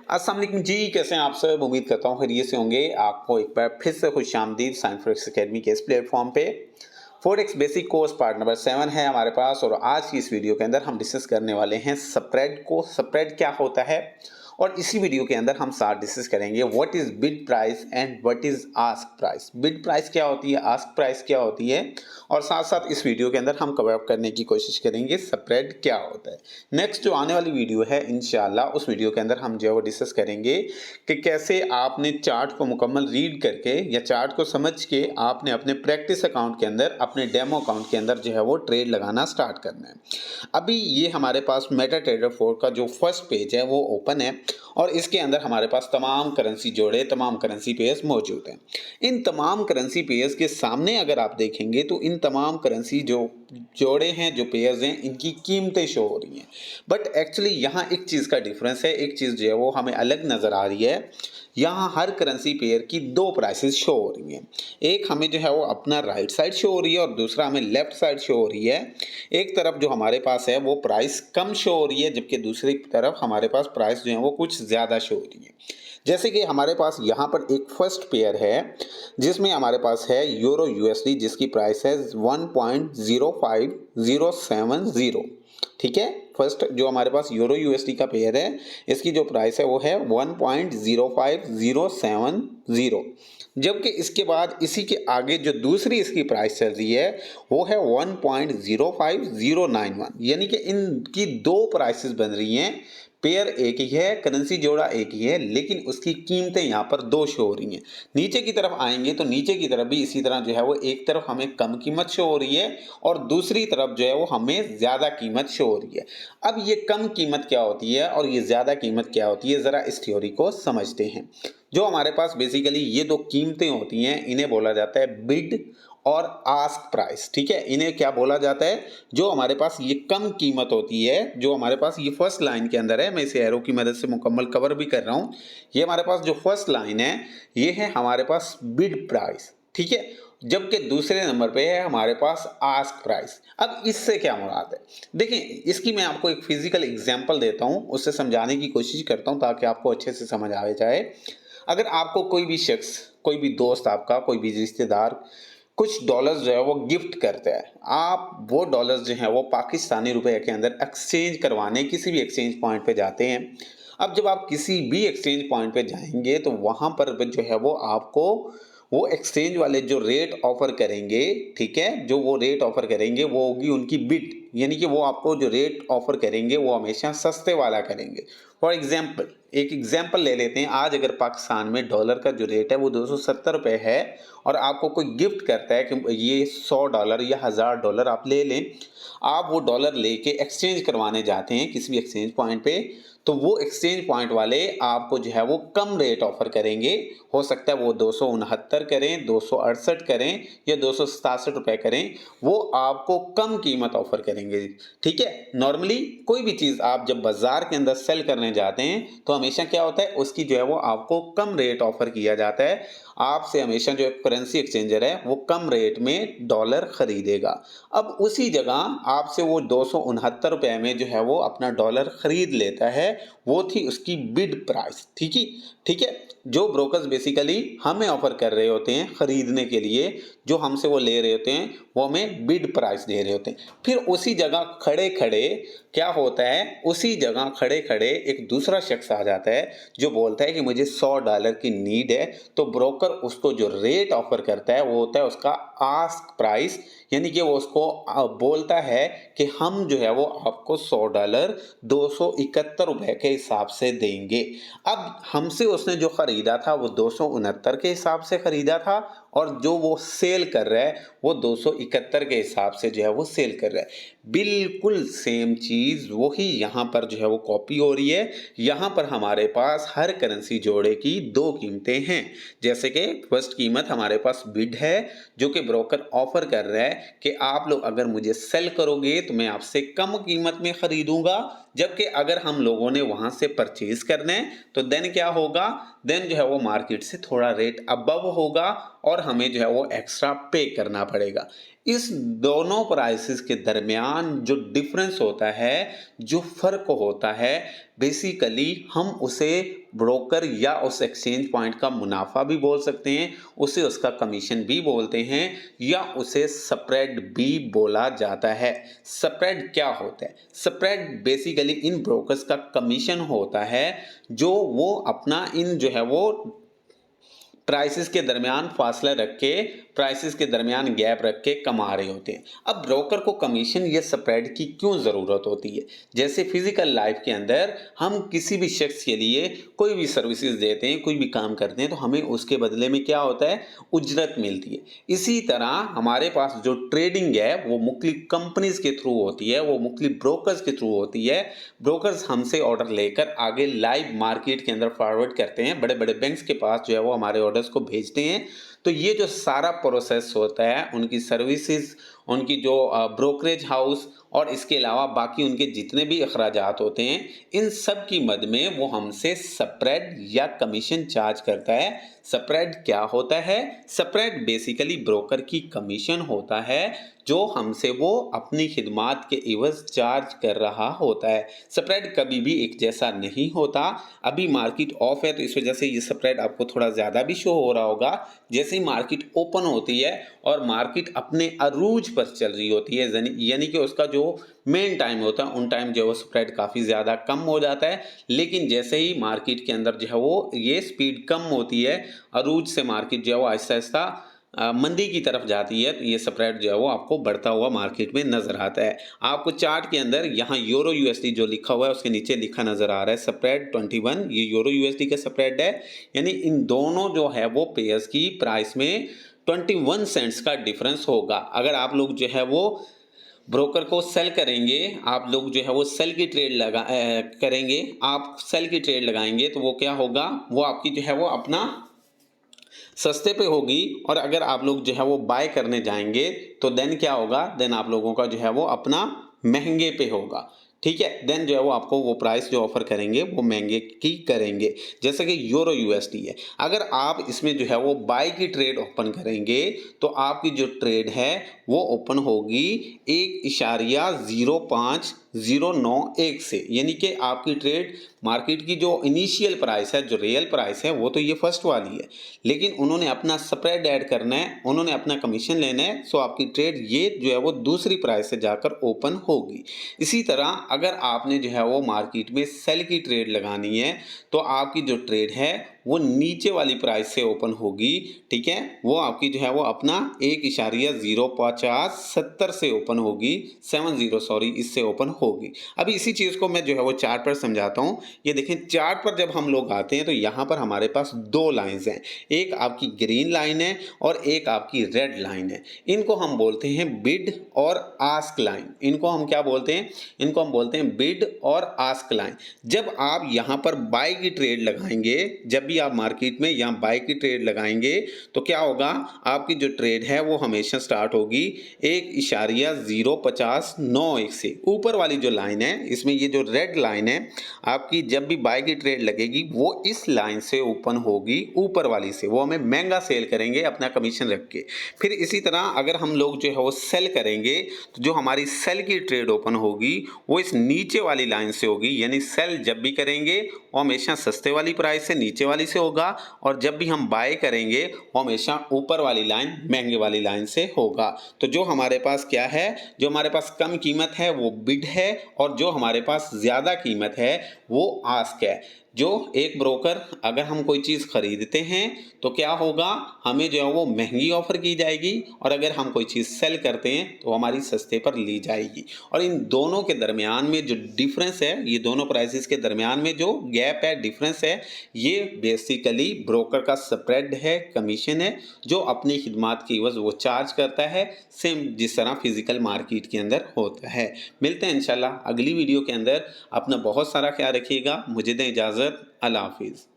अस्सलाम वालेकुम जी, कैसे हैं आप सब? उम्मीद करता हूँ खैरियत से होंगे। आपको एक बार फिर से खुशामदीद साइंस फॉरेक्स एकेडमी के इस प्लेटफॉर्म पे। Forex basic course part number 7 है हमारे पास और आज की इस वीडियो के अंदर हम डिस्कस करने वाले हैं स्प्रेड को। स्प्रेड क्या होता है और इसी वीडियो के अंदर हम साथ डिस्कस करेंगे what is bid price and what is ask price. Bid price क्या होती है, आस्क प्राइस क्या होती है, और साथ साथ इस वीडियो के अंदर हम कवर अप करने की कोशिश करेंगे स्प्रेड क्या होता है। नेक्स्ट जो आने वाली वीडियो है इंशाल्लाह उस वीडियो के अंदर हम जो है वो डिस्कस करेंगे कि कैसे आपने चार्ट को मुकम्मल रीड करके या चार्ट को समझ के आपने अपने प्रैक्टिस अकाउंट के अंदर, अपने डेमो अकाउंट के अंदर जो है वो ट्रेड लगाना स्टार्ट करना है। अभी ये हमारे पास मेटा ट्रेडर 4 का जो फर्स्ट पेज है वो ओपन है और इसके अंदर हमारे पास तमाम करेंसी जोड़े, तमाम करेंसी पेयर्स मौजूद हैं। इन तमाम करेंसी पेयर्स के सामने अगर आप देखेंगे तो इन तमाम करेंसी जो जोड़े हैं, जो पेयर्स हैं, इनकी कीमतें शो हो रही हैं। बट एक्चुअली यहाँ एक चीज़ का डिफरेंस है, एक चीज़ जो है वो हमें अलग नज़र आ रही है। यहाँ हर करेंसी पेयर की दो प्राइसेस शो हो रही हैं। एक हमें जो है वो अपना राइट साइड शो हो रही है और दूसरा हमें लेफ्ट साइड शो हो रही है। एक तरफ जो हमारे पास है वो प्राइस कम शो हो रही है, जबकि दूसरी तरफ हमारे पास प्राइस जो है वो कुछ ज़्यादा शो हो रही है। जैसे कि हमारे पास यहाँ पर एक फर्स्ट पेयर है जिसमें हमारे पास है यूरो यूएसडी, जिसकी प्राइस है 1.05070। ठीक है, फर्स्ट जो हमारे पास यूरो यूएसडी का पेयर है इसकी जो प्राइस है वो है 1.05070, जबकि इसके बाद इसी के आगे जो दूसरी इसकी प्राइस चल रही है वो है 1.05091, यानी कि इनकी दो प्राइसेस बन रही हैं। पेयर एक ही है, करेंसी जोड़ा एक ही है, लेकिन उसकी कीमतें यहाँ पर दो शो हो रही हैं। नीचे की तरफ आएंगे तो नीचे की तरफ भी इसी तरह जो है वो एक तरफ हमें कम कीमत शो हो रही है और दूसरी तरफ जो है वो हमें ज़्यादा कीमत शो हो रही है। अब ये कम कीमत क्या होती है और ये ज़्यादा कीमत क्या होती है, ज़रा इस थ्योरी को समझते हैं। जो हमारे पास बेसिकली ये दो कीमतें होती हैं इन्हें बोला जाता है बिड और आस्क प्राइस। ठीक है, इन्हें क्या बोला जाता है? जो हमारे पास ये कम कीमत होती है, जो हमारे पास ये फर्स्ट लाइन के अंदर है, मैं इसे एरो की मदद से मुकम्मल कवर भी कर रहा हूं। ये हमारे पास जो फर्स्ट लाइन है ये है हमारे पास बिड प्राइस। ठीक है, जबकि दूसरे नंबर पे है हमारे पास आस्क प्राइस। अब इससे क्या मुराद है? देखिए, इसकी मैं आपको एक फिजिकल एग्जांपल देता हूं, उससे समझाने की कोशिश करता हूं ताकि आपको अच्छे से समझ आ जाए। अगर आपको कोई भी शख्स, कोई भी दोस्त आपका, कोई भी रिश्तेदार कुछ डॉलर्स जो है वो गिफ्ट करता है, आप वो डॉलर्स जो है वो पाकिस्तानी रुपए के अंदर एक्सचेंज करवाने किसी भी एक्सचेंज पॉइंट पे जाते हैं। अब जब आप किसी भी एक्सचेंज पॉइंट पे जाएंगे तो वहां पर जो है वो आपको वो एक्सचेंज वाले जो रेट ऑफर करेंगे, ठीक है, जो वो रेट ऑफर करेंगे वो होगी उनकी बिड, यानी कि वो आपको जो रेट ऑफर करेंगे वो हमेशा सस्ते वाला करेंगे। फॉर एग्जाम्पल, एक एग्जाम्पल ले लेते हैं। आज अगर पाकिस्तान में डॉलर का जो रेट है वो 270 रुपये है और आपको कोई गिफ्ट करता है कि ये $100 या $1000 आप ले लें, आप वो डॉलर लेके एक्सचेंज करवाने जाते हैं किसी भी एक्सचेंज पॉइंट पे, तो वो एक्सचेंज पॉइंट वाले आपको जो है वो कम रेट ऑफर करेंगे। हो सकता है वो 269 करें, 268 करें या 267 रुपए करें, वो आपको कम कीमत ऑफर करेंगे। ठीक है, नॉर्मली कोई भी चीज़ आप जब बाजार के अंदर सेल करने जाते हैं तो हमेशा क्या होता है, उसकी जो है वो आपको कम रेट ऑफर किया जाता है। आपसे हमेशा जो करेंसी एक्सचेंजर है वो कम रेट में डॉलर खरीदेगा। अब उसी जगह आपसे वो 269 रुपये में जो है वो अपना डॉलर खरीद लेता है, वो थी उसकी बिड प्राइस। ठीक है, जो ब्रोकर्स बेसिकली हमें ऑफर कर रहे होते हैं खरीदने के लिए, जो हमसे वो ले रहे होते हैं वो हमें बिड प्राइस दे रहे होते हैं। फिर उसी जगह खड़े खड़े क्या होता है, उसी जगह खड़े खड़े एक दूसरा शख्स आ जाता है जो बोलता है कि मुझे $100 की नीड है, तो ब्रोकर उसको जो रेट ऑफर करता है वो होता है उसका आस्क प्राइस, यानी कि वो उसको बोलता है कि हम जो है वो आपको $100 271 के हिसाब से देंगे। अब हमसे उसने जो खरीदा था वो 269 के हिसाब से खरीदा था और जो वो सेल कर रहा है वो 271 के हिसाब से जो है वो सेल कर रहा है। बिल्कुल सेम चीज़ वही यहाँ पर जो है वो कॉपी हो रही है। यहाँ पर हमारे पास हर करेंसी जोड़े की दो कीमतें हैं। जैसे कि फर्स्ट कीमत हमारे पास बिड है, जो कि ब्रोकर ऑफर कर रहा है कि आप लोग अगर मुझे सेल करोगे तो मैं आपसे कम कीमत में खरीदूंगा, जबकि अगर हम लोगों ने वहां से परचेज करना है तो देन क्या होगा, देन जो है वो मार्केट से थोड़ा रेट अबव होगा और हमें जो है वो एक्स्ट्रा पे करना पड़ेगा। इस दोनों प्राइसेस के दरमियान जो डिफरेंस होता है, जो फ़र्क होता है, बेसिकली हम उसे ब्रोकर या उस एक्सचेंज पॉइंट का मुनाफा भी बोल सकते हैं, उसे उसका कमीशन भी बोलते हैं, या उसे स्प्रेड भी बोला जाता है। स्प्रेड क्या होता है? स्प्रेड बेसिकली इन ब्रोकर्स का कमीशन होता है, जो वो अपना इन जो है वो प्राइसेस के दरमियान फासला रख के, प्राइसेस के दरमियान गैप रख के कमा रहे होते हैं। अब ब्रोकर को कमीशन या स्प्रेड की क्यों ज़रूरत होती है? जैसे फिजिकल लाइफ के अंदर हम किसी भी शख्स के लिए कोई भी सर्विसेज देते हैं, कोई भी काम करते हैं, तो हमें उसके बदले में क्या होता है? उजरत मिलती है। इसी तरह हमारे पास जो ट्रेडिंग है वो मुख्तलिफ कंपनीज के थ्रू होती है, वो मुख्तलिफ ब्रोकर्स के थ्रू होती है। ब्रोकर्स हमसे ऑर्डर लेकर आगे लाइव मार्केट के अंदर फॉरवर्ड करते हैं, बड़े बड़े बैंक्स के पास जो है वो हमारे ऑर्डर्स को भेजते हैं। तो ये जो सारा प्रोसेस होता है, उनकी सर्विसेज, उनकी जो ब्रोकरेज हाउस और इसके अलावा बाकी उनके जितने भी अखराजात होते हैं, इन सब की मद में वो हमसे स्प्रेड या कमीशन चार्ज करता है। स्प्रेड क्या होता है? स्प्रेड बेसिकली ब्रोकर की कमीशन होता है, जो हमसे वो अपनी खिदमात के इवज चार्ज कर रहा होता है। स्प्रेड कभी भी एक जैसा नहीं होता। अभी मार्केट ऑफ है तो इस वजह से ये स्प्रेड आपको थोड़ा ज़्यादा भी शो हो रहा होगा। जैसे ही मार्केट ओपन होती है और मार्केट अपने अरूज पर चल रही होती है, यानी कि उसका जो मेन टाइम होता है, उन टाइम जो है वो स्प्रेड काफ़ी ज़्यादा कम हो जाता है। लेकिन जैसे ही मार्केट के अंदर जो है वो ये स्पीड कम होती है, अरूज से मार्केट जो है वो आहिस्ता आहिस्ता मंदी की तरफ जाती है, तो ये स्प्रेड जो है वो आपको बढ़ता हुआ मार्केट में नजर आता है। आपको चार्ट के अंदर यहाँ यूरो यूएसडी जो लिखा हुआ है उसके नीचे लिखा नजर आ रहा है स्प्रेड 21, ये यूरो यूएसडी का स्प्रेड है। यानी इन दोनों जो है वो पेयर्स की प्राइस में 21 सेंट्स का डिफरेंस होगा। अगर आप लोग जो है वो ब्रोकर को सेल करेंगे, आप लोग जो है वो सेल की ट्रेड करेंगे, आप सेल की ट्रेड लगाएंगे, तो वो क्या होगा? वो आपकी जो है वो अपना सस्ते पे होगी। और अगर आप लोग जो है वो बाय करने जाएंगे तो देन क्या होगा? देन आप लोगों का जो है वो अपना महंगे पे होगा। ठीक है, देन जो है वो आपको वो प्राइस जो ऑफर करेंगे वो महंगे की करेंगे। जैसे कि यूरो यूएसडी है, अगर आप इसमें जो है वो बाय की ट्रेड ओपन करेंगे तो आपकी जो ट्रेड है वो ओपन होगी 1.05,091 से, यानी कि आपकी ट्रेड मार्केट की जो इनिशियल प्राइस है, जो रियल प्राइस है, वो तो ये फर्स्ट वाली है, लेकिन उन्होंने अपना स्प्रेड ऐड करना है, उन्होंने अपना कमीशन लेना है, सो आपकी ट्रेड ये जो है वो दूसरी प्राइस से जाकर ओपन होगी। इसी तरह अगर आपने जो है वो मार्केट में सेल की ट्रेड लगानी है तो आपकी जो ट्रेड है वो नीचे वाली प्राइस से ओपन होगी। ठीक है, वो आपकी जो है वो अपना 1.0570 से ओपन होगी, 70 सॉरी, इससे ओपन होगी। अभी इसी चीज़ को मैं जो है वो चार्ट पर समझाता हूँ। ये देखें, चार्ट पर जब हम लोग आते हैं तो यहाँ पर हमारे पास दो लाइंस हैं, एक आपकी ग्रीन लाइन है और एक आपकी रेड लाइन है। इनको हम बोलते हैं बिड और आस्क लाइन। इनको हम क्या बोलते हैं? इनको हम बोलते हैं बिड और आस्क लाइन। जब आप यहाँ पर बाय की ट्रेड लगाएंगे, जब भी आप मार्केट में यहाँ बाय की ट्रेड लगाएंगे तो क्या होगा? आपकी जो ट्रेड है वो हमेशा स्टार्ट होगी 1.0591 से। ऊपर वाली जो लाइन है, इसमें ये जो रेड लाइन है आपकी, जब भी बाय की ट्रेड लगेगी वो इस लाइन से ओपन होगी, ऊपर वाली से। वो हमें महंगा सेल करेंगे अपना कमीशन रख के। फिर इसी तरह अगर हम लोग जो है वो सेल करेंगे तो जो हमारी सेल की ट्रेड ओपन होगी वो इस नीचे वाली लाइन से होगी। यानी सेल जब भी करेंगे वो हमेशा सस्ते वाली प्राइस से नीचे वाली से होगा, और जब भी हम बाय करेंगे वो हमेशा ऊपर वाली लाइन, महंगे वाली लाइन से होगा। तो जो हमारे पास क्या है? जो हमारे पास कम कीमत है वो बिड है, और जो हमारे पास ज़्यादा कीमत है वो आस्क है। जो एक ब्रोकर, अगर हम कोई चीज़ खरीदते हैं तो क्या होगा? हमें जो है वो महंगी ऑफर की जाएगी, और अगर हम कोई चीज़ सेल करते हैं तो हमारी सस्ते पर ली जाएगी। और इन दोनों के दरमियान में जो डिफरेंस है, ये दोनों प्राइसेस के दरमियान में जो गैप है, डिफरेंस है, ये बेसिकली ब्रोकर का स्प्रेड है, कमीशन है, जो अपनी खिदमात की एवज वो चार्ज करता है, सेम जिस तरह फिजिकल मार्केट के अंदर होता है। मिलते हैं इंशाल्लाह अगली वीडियो के अंदर। अपना बहुत सारा ख्याल रखिएगा। मुझे दें इजाज़त। अल्लाह हाफिज़।